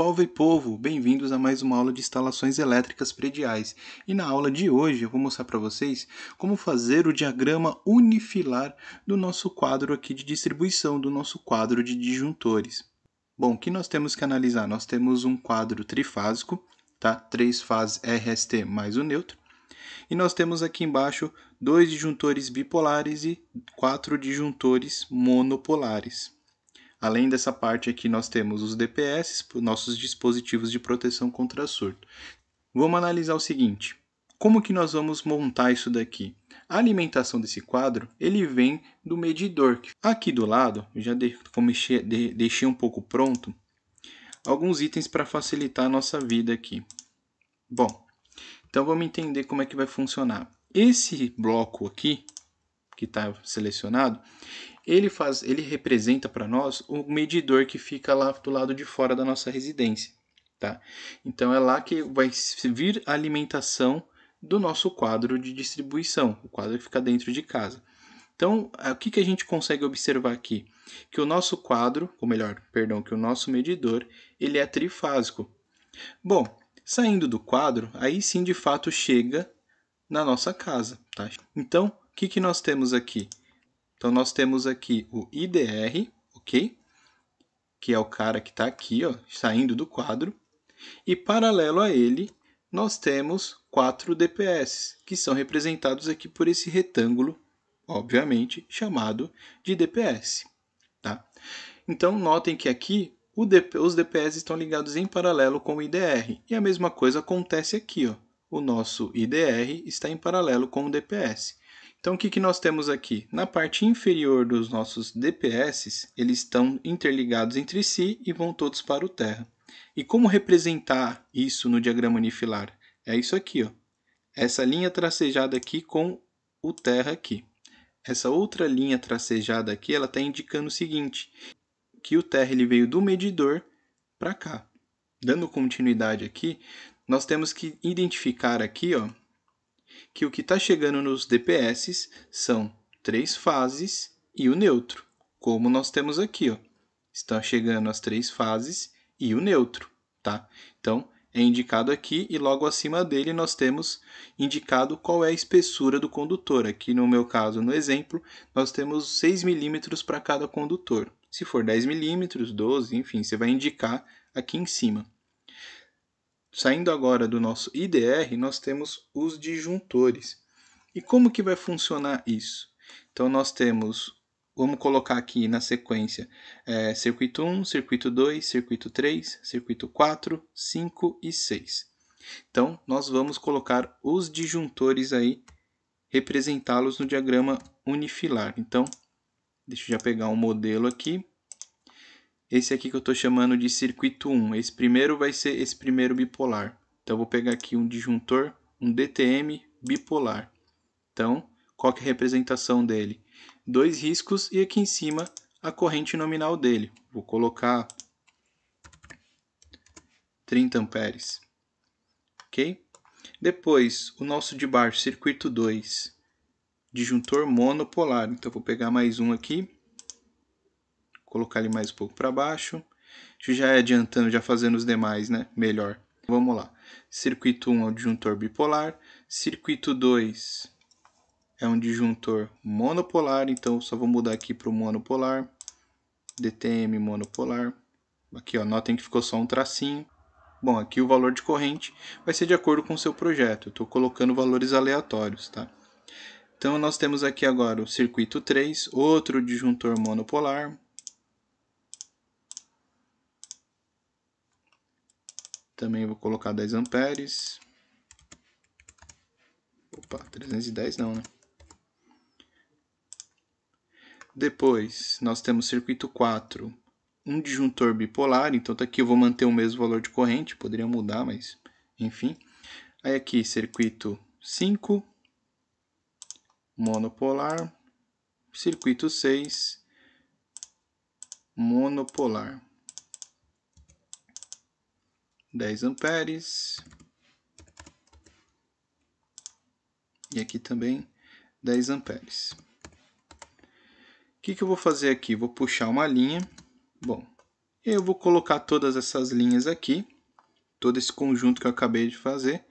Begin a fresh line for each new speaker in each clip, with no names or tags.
Povo e povo, bem-vindos a mais uma aula de instalações elétricas prediais. E na aula de hoje eu vou mostrar para vocês como fazer o diagrama unifilar do nosso quadro aqui de distribuição, do nosso quadro de disjuntores. Bom, o que nós temos que analisar? Nós temos um quadro trifásico, tá? 3 fases RST mais o neutro. E nós temos aqui embaixo 2 disjuntores bipolares e 4 disjuntores monopolares. Além dessa parte aqui, nós temos os DPS, nossos dispositivos de proteção contra surto. Vamos analisar o seguinte, como que nós vamos montar isso daqui? A alimentação desse quadro, ele vem do medidor. Aqui do lado, eu já deixei um pouco pronto, alguns itens para facilitar a nossa vida aqui. Bom, então vamos entender como é que vai funcionar. Esse bloco aqui, que está selecionado, ele representa para nós o medidor que fica lá do lado de fora da nossa residência, tá? Então é lá que vai vir a alimentação do nosso quadro de distribuição, o quadro que fica dentro de casa. Então, o que a gente consegue observar aqui? Que o nosso quadro, ou melhor, perdão, que o nosso medidor, ele é trifásico. Bom, saindo do quadro, aí sim de fato chega na nossa casa, tá? Então, o que nós temos aqui? Então, nós temos aqui o IDR, ok? Que é o cara que está aqui, ó, saindo do quadro. E paralelo a ele, nós temos 4 DPS, que são representados aqui por esse retângulo, obviamente, chamado de DPS. Tá? Então, notem que aqui os DPS estão ligados em paralelo com o IDR. E a mesma coisa acontece aqui. Ó. O nosso IDR está em paralelo com o DPS. Então, o que nós temos aqui? Na parte inferior dos nossos DPS, eles estão interligados entre si e vão todos para o terra. E como representar isso no diagrama unifilar? É isso aqui, ó. Essa linha tracejada aqui com o terra aqui. Essa outra linha tracejada aqui, ela está indicando o seguinte, que o terra ele veio do medidor para cá. Dando continuidade aqui, nós temos que identificar aqui, ó, que o que está chegando nos DPS são 3 fases e o neutro, como nós temos aqui. Ó. Estão chegando as 3 fases e o neutro. Tá? Então, é indicado aqui e logo acima dele nós temos indicado qual é a espessura do condutor. Aqui no meu caso, no exemplo, nós temos 6 milímetros para cada condutor. Se for 10 milímetros, 12, enfim, você vai indicar aqui em cima. Saindo agora do nosso IDR, nós temos os disjuntores. E como que vai funcionar isso? Então, nós temos, vamos colocar aqui na sequência, circuito 1, circuito 2, circuito 3, circuito 4, 5 e 6. Então, nós vamos colocar os disjuntores aí, representá-los no diagrama unifilar. Então, deixa eu já pegar um modelo aqui. Esse aqui que eu estou chamando de circuito 1. Esse primeiro vai ser esse primeiro bipolar. Então, eu vou pegar aqui um disjuntor, um DTM bipolar. Então, qual que é a representação dele? 2 riscos e aqui em cima a corrente nominal dele. Vou colocar 30 amperes. Ok? Depois, o nosso de baixo, circuito 2, disjuntor monopolar. Então, vou pegar mais um aqui. Colocar ele mais um pouco para baixo. Isso já é adiantando, já fazendo os demais, né? Melhor. Vamos lá. Circuito 1 é o disjuntor bipolar. Circuito 2 é um disjuntor monopolar. Então, só vou mudar aqui para o monopolar. DTM monopolar. Aqui, ó, notem que ficou só um tracinho. Bom, aqui o valor de corrente vai ser de acordo com o seu projeto. Eu estou colocando valores aleatórios, tá? Então, nós temos aqui agora o circuito 3, outro disjuntor monopolar. Também vou colocar 10 amperes. Opa, 310 não, né? Depois, nós temos circuito 4, um disjuntor bipolar. Então, tá aqui eu vou manter o mesmo valor de corrente. Poderia mudar, mas enfim. Aí aqui, circuito 5, monopolar. Circuito 6, monopolar. 10 amperes. E aqui também 10 amperes. O que eu vou fazer aqui? Vou puxar uma linha. Bom, E eu vou colocar todas essas linhas aqui, todo esse conjunto que eu acabei de fazer,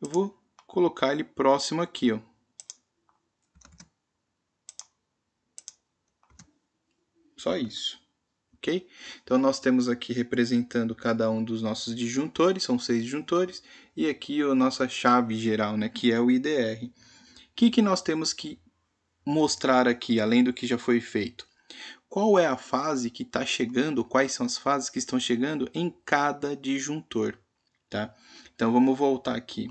eu vou colocar ele próximo aqui, ó. Só isso, ok? Então, nós temos aqui representando cada um dos nossos disjuntores, são 6 disjuntores, e aqui a nossa chave geral, né, que é o IDR. O que nós temos que mostrar aqui, além do que já foi feito? Qual é a fase que está chegando, quais são as fases que estão chegando em cada disjuntor, tá? Então, vamos voltar aqui.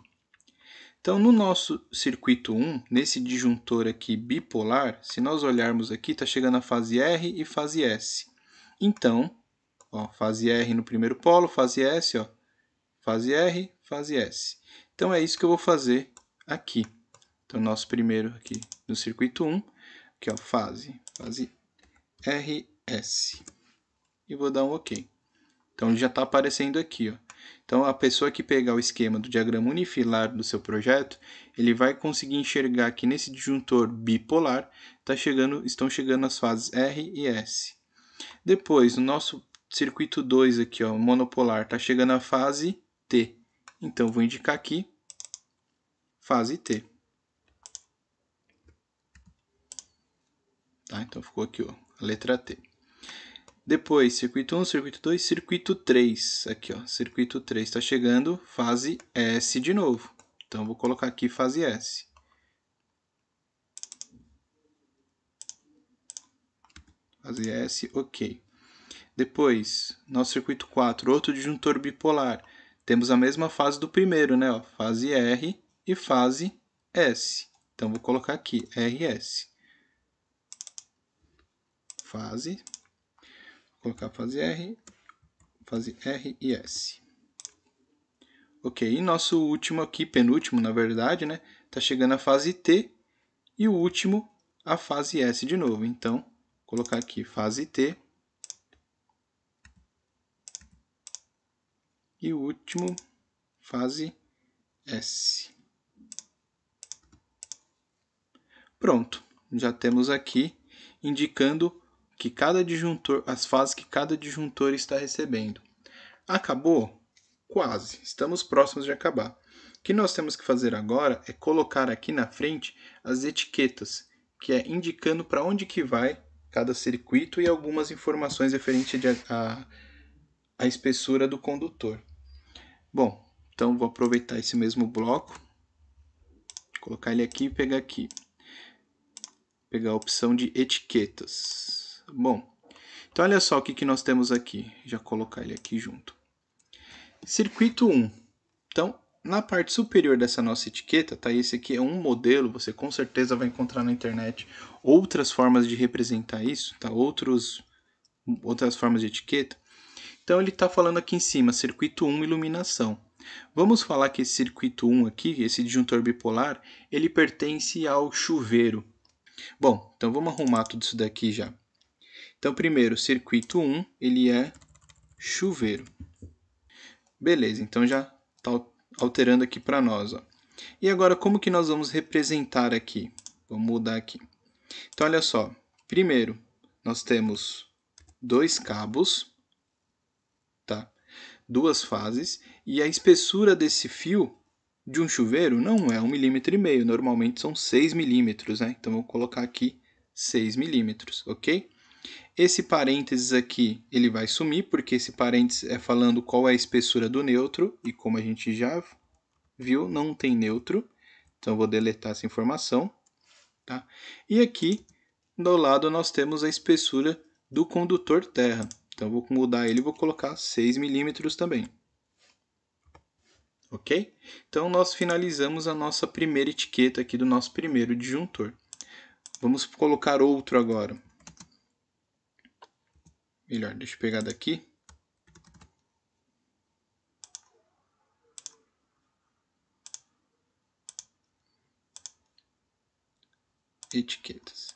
Então, no nosso circuito 1, nesse disjuntor aqui bipolar, se nós olharmos aqui, está chegando a fase R e fase S. Então, ó, fase R no primeiro polo, fase S, ó, fase R, fase S. Então, é isso que eu vou fazer aqui. Então, nosso primeiro aqui no circuito 1, aqui, ó, fase RS. E vou dar um OK. Então, já está aparecendo aqui, ó. Então, a pessoa que pegar o esquema do diagrama unifilar do seu projeto, ele vai conseguir enxergar que nesse disjuntor bipolar estão chegando as fases R e S. Depois, no nosso circuito 2 aqui, ó, monopolar, está chegando a fase T. Então, vou indicar aqui fase T. Tá? Então, ficou aqui, ó, a letra T. Depois, circuito 1, circuito 2, circuito 3. Aqui, ó, circuito 3 está chegando, fase S de novo. Então, vou colocar aqui fase S. Fase S, OK. Depois, nosso circuito 4, outro disjuntor bipolar. Temos a mesma fase do primeiro, né? Ó, fase R e fase S. Então, vou colocar aqui, RS. Fase. Vou colocar fase R e S. Ok, e nosso último aqui, penúltimo na verdade, né? Tá chegando a fase T e o último a fase S de novo. Então, vou colocar aqui fase T e o último fase S. Pronto, já temos aqui indicando que cada disjuntor, as fases que cada disjuntor está recebendo. Acabou? Quase, estamos próximos de acabar. O que nós temos que fazer agora é colocar aqui na frente as etiquetas, que é indicando para onde que vai cada circuito e algumas informações referentes à espessura do condutor. Bom, então vou aproveitar esse mesmo bloco, colocar ele aqui e pegar aqui. Pegar a opção de etiquetas. Bom, então olha só o que nós temos aqui. Já colocar ele aqui junto. Circuito 1. Então, na parte superior dessa nossa etiqueta, tá? Esse aqui é um modelo, você com certeza vai encontrar na internet outras formas de representar isso, tá? Outras formas de etiqueta. Então, ele está falando aqui em cima, circuito 1, iluminação. Vamos falar que esse circuito 1 aqui, esse disjuntor bipolar, ele pertence ao chuveiro. Bom, então vamos arrumar tudo isso daqui já. Então, primeiro, circuito 1, ele é chuveiro. Beleza, então já está alterando aqui para nós. Ó. E agora, como que nós vamos representar aqui? Vamos mudar aqui. Então, olha só. Primeiro, nós temos 2 cabos, tá? 2 fases, e a espessura desse fio de um chuveiro não é 1,5 mm, normalmente são 6 milímetros, né? Então, eu vou colocar aqui 6 milímetros, ok? Esse parênteses aqui, ele vai sumir, porque esse parênteses é falando qual é a espessura do neutro, e como a gente já viu, não tem neutro, então eu vou deletar essa informação. Tá? E aqui, do lado, nós temos a espessura do condutor terra. Então eu vou mudar ele e vou colocar 6 milímetros também. Ok? Então nós finalizamos a nossa primeira etiqueta aqui do nosso primeiro disjuntor. Vamos colocar outro agora. Melhor, deixa eu pegar daqui. Etiquetas.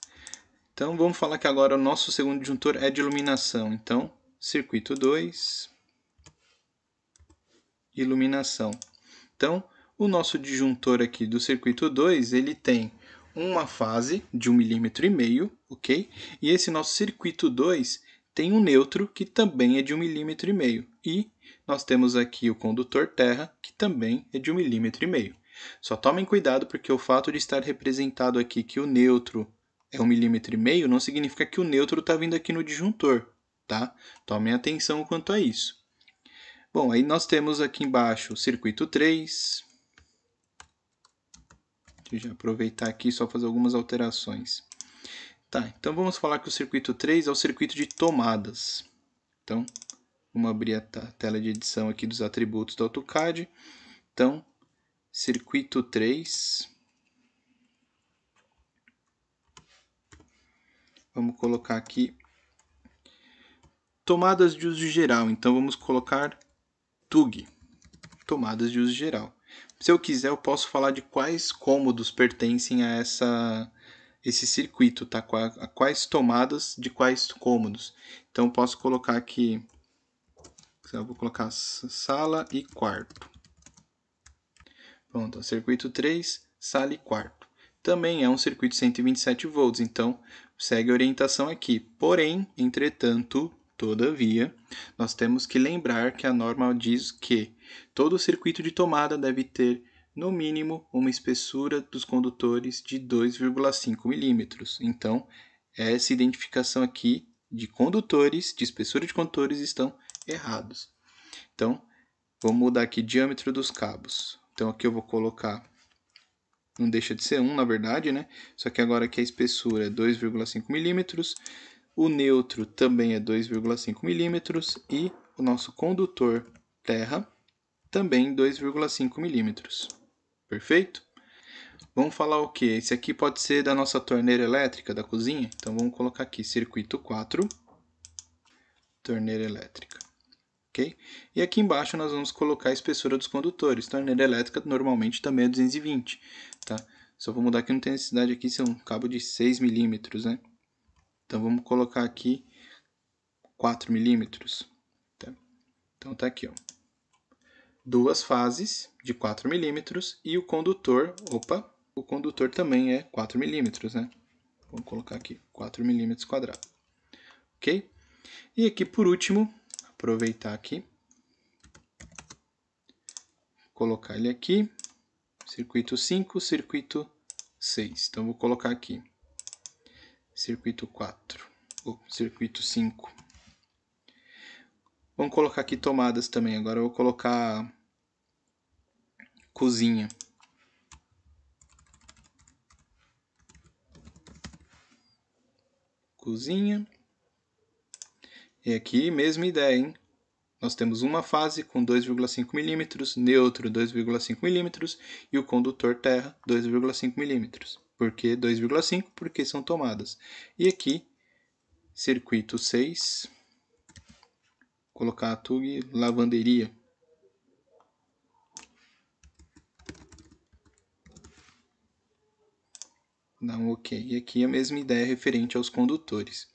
Então vamos falar que agora o nosso segundo disjuntor é de iluminação. Então, circuito 2, iluminação. Então, o nosso disjuntor aqui do circuito 2, ele tem uma fase de 1,5 mm, ok? E esse nosso circuito 2 tem um neutro, que também é de 1,5 mm. E nós temos aqui o condutor terra, que também é de 1,5 mm. Só tomem cuidado, porque o fato de estar representado aqui que o neutro é 1,5 mm não significa que o neutro está vindo aqui no disjuntor, tá? Tomem atenção quanto a isso. Bom, aí nós temos aqui embaixo o circuito 3. Deixa eu já aproveitar aqui e só fazer algumas alterações. Tá, então vamos falar que o circuito 3 é o circuito de tomadas. Então, vamos abrir a tela de edição aqui dos atributos do AutoCAD. Então, circuito 3. Vamos colocar aqui tomadas de uso geral. Então, vamos colocar TUG, tomadas de uso geral. Se eu quiser, eu posso falar de quais cômodos pertencem a esse circuito, tá? A quais tomadas de quais cômodos. Então, posso colocar aqui, eu vou colocar sala e quarto. Pronto, circuito 3, sala e quarto. Também é um circuito 127 volts, então segue a orientação aqui. Porém, entretanto, todavia, nós temos que lembrar que a norma diz que todo circuito de tomada deve ter, no mínimo, uma espessura dos condutores de 2,5 milímetros. Então, essa identificação aqui de condutores, de espessura de condutores, estão errados. Então, vamos mudar aqui diâmetro dos cabos. Então, aqui eu vou colocar, não deixa de ser 1, na verdade, né? Só que agora aqui a espessura é 2,5 milímetros. O neutro também é 2,5 milímetros e o nosso condutor terra também 2,5 milímetros. Perfeito? Vamos falar o que? Esse aqui pode ser da nossa torneira elétrica da cozinha. Então vamos colocar aqui circuito 4, torneira elétrica. Okay? E aqui embaixo nós vamos colocar a espessura dos condutores. Torneira elétrica normalmente também é 220. Tá? Só vou mudar que não tem necessidade aqui, ser um cabo de 6 milímetros, né? Então vamos colocar aqui 4 milímetros. Tá? Então tá aqui, ó. Duas fases de 4 milímetros e o condutor também é 4 milímetros, né? Vamos colocar aqui 4 milímetros quadrados. Ok? E aqui por último, aproveitar aqui, colocar ele aqui, circuito 5, circuito 6. Então vou colocar aqui circuito 4, ou circuito 5. Vamos colocar aqui tomadas também. Agora eu vou colocar cozinha. Cozinha. E aqui, mesma ideia, hein? Nós temos uma fase com 2,5 milímetros, neutro 2,5 milímetros e o condutor terra 2,5 milímetros. Por que 2,5? Porque são tomadas. E aqui, circuito 6, colocar a TUG lavanderia. Dá um OK. E aqui a mesma ideia referente aos condutores.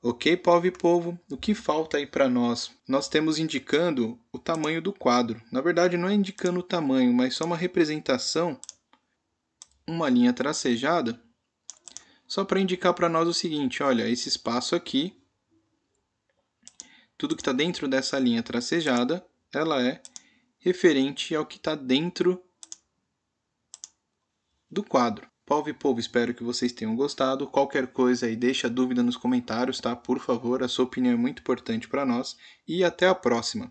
Ok, povo e povo, o que falta aí para nós? Nós temos indicando o tamanho do quadro. Na verdade, não é indicando o tamanho, mas só uma representação, uma linha tracejada, só para indicar para nós o seguinte, olha, esse espaço aqui, tudo que está dentro dessa linha tracejada, ela é referente ao que está dentro do quadro. Povo e povo, espero que vocês tenham gostado. Qualquer coisa aí, deixa dúvida nos comentários, tá? Por favor, a sua opinião é muito importante para nós. E até a próxima!